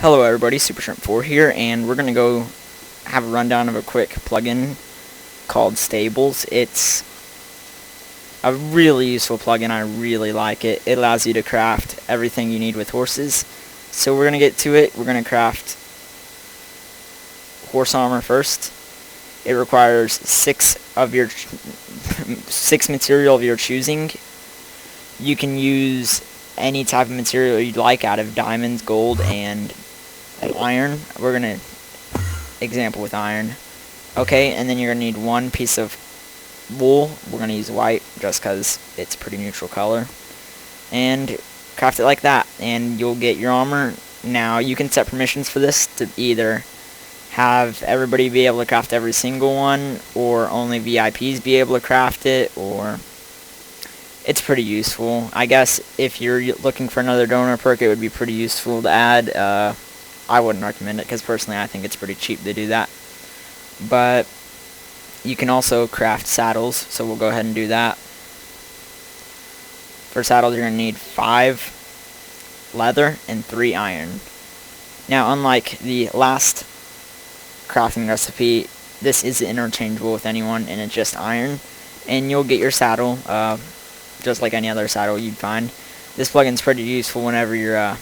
Hello everybody, Super Shrimp 4 here, and we're going to go have a rundown of a quick plugin called Stables. It's a really useful plugin. I really like it. It allows you to craft everything you need with horses. So we're going to get to it. We're going to craft horse armor first. It requires six material of your choosing. You can use any type of material you'd like out of diamonds, gold, and iron. We're going to example with iron. Okay, and then you're going to need one piece of wool. We're going to use white just because it's a pretty neutral color. And craft it like that, and you'll get your armor. Now, you can set permissions for this to either have everybody be able to craft every single one, or only VIPs be able to craft it, or it's pretty useful. I guess if you're looking for another donor perk, it would be pretty useful to add. I wouldn't recommend it because personally I think it's pretty cheap to do that. But you can also craft saddles, so we'll go ahead and do that. For saddles, you're going to need 5 leather and 3 iron. Now, unlike the last crafting recipe, this is interchangeable with anyone, and it's just iron. And you'll get your saddle just like any other saddle you'd find. This plugin's pretty useful whenever you're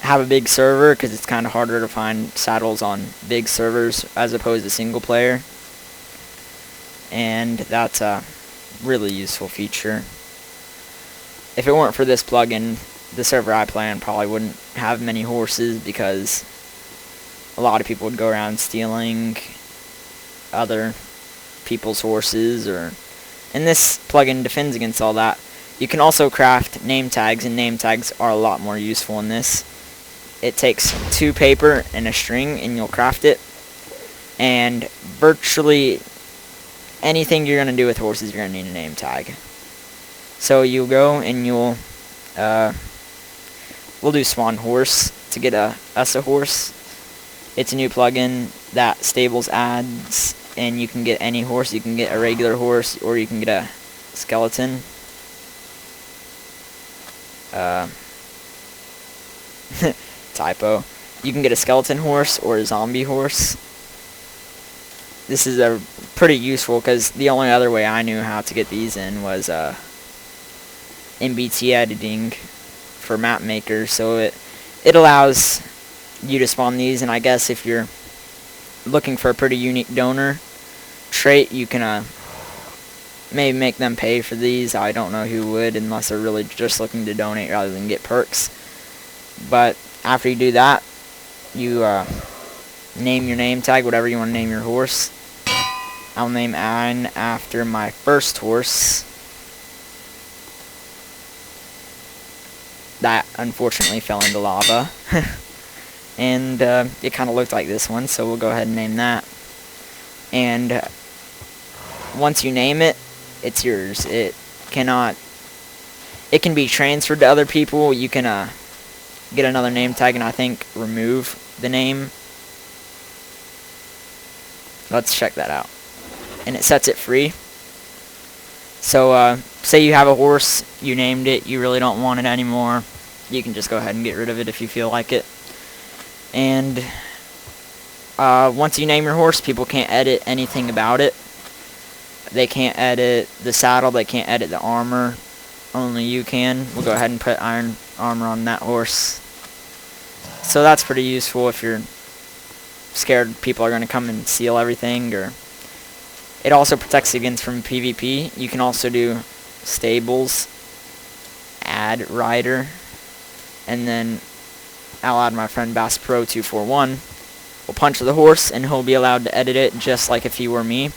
have a big server, because it's kind of harder to find saddles on big servers as opposed to single player. And that's a really useful feature. If it weren't for this plugin, the server I play on probably wouldn't have many horses, because a lot of people would go around stealing other people's horses, and this plugin defends against all that. You can also craft name tags, and name tags are a lot more useful in this. It takes 2 paper and a string, and you'll craft it. And virtually anything you're going to do with horses, you're going to need a name tag. So you'll go and we'll do Spawnhorse to get us a horse. It's a new plugin that Stables adds, and you can get any horse. You can get a regular horse, or you can get a skeleton. Typo. You can get a skeleton horse or a zombie horse. This is pretty useful, because the only other way I knew how to get these in was MBT editing for map makers. So it allows you to spawn these, and I guess if you're looking for a pretty unique donor trait, you can maybe make them pay for these. I don't know who would, unless they're really just looking to donate rather than get perks. But after you do that, you name your name tag, whatever you want to name your horse. I'll name Anne after my first horse. That unfortunately fell into lava. And it kind of looked like this one, so we'll go ahead and name that. And once you name it, it's yours. It can be transferred to other people. You can get another name tag and I think remove the name. Let's check that out. And it sets it free. So say you have a horse, you named it, you really don't want it anymore, you can just go ahead and get rid of it if you feel like it. And once you name your horse, people can't edit anything about it. They can't edit the saddle, they can't edit the armor. Only you can. We'll go ahead and put iron armor on that horse. So that's pretty useful if you're scared people are going to come and steal everything. Or it also protects against from PvP. You can also do Stables, Addrider, and then I'll add my friend BassPro241. We'll punch the horse, and he'll be allowed to edit it just like if he were me.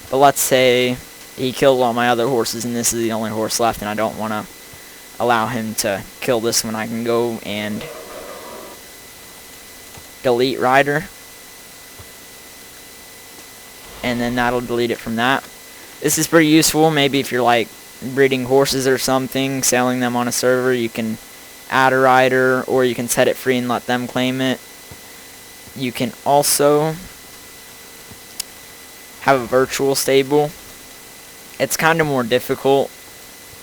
But let's say he killed all my other horses, and this is the only horse left, and I don't want to allow him to kill this one. I can go and delete rider, and then that'll delete it from that. This is pretty useful. Maybe if you're like breeding horses or something, selling them on a server, you can add a rider, or you can set it free and let them claim it. You can also have a virtual stable. It's kind of more difficult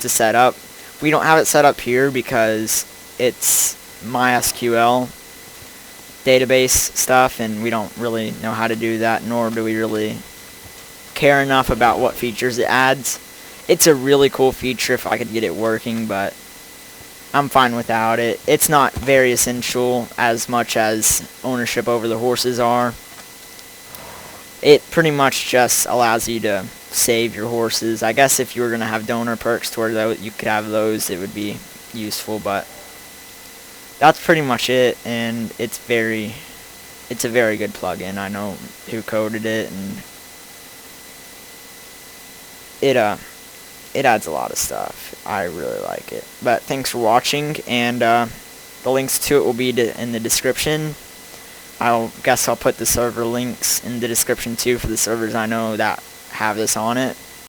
to set up. We don't have it set up here because it's MySQL database stuff, and we don't really know how to do that, nor do we really care enough about what features it adds. It's a really cool feature if I could get it working, but I'm fine without it. It's not very essential as much as ownership over the horses are. It pretty much just allows you to save your horses. I guess if you were going to have donor perks to where you could have those, it would be useful, but that's pretty much it, and it's a very good plugin. I know who coded it, and it adds a lot of stuff. I really like it. But thanks for watching, and the links to it will be in the description. I'll put the server links in the description too for the servers I know that have this on it.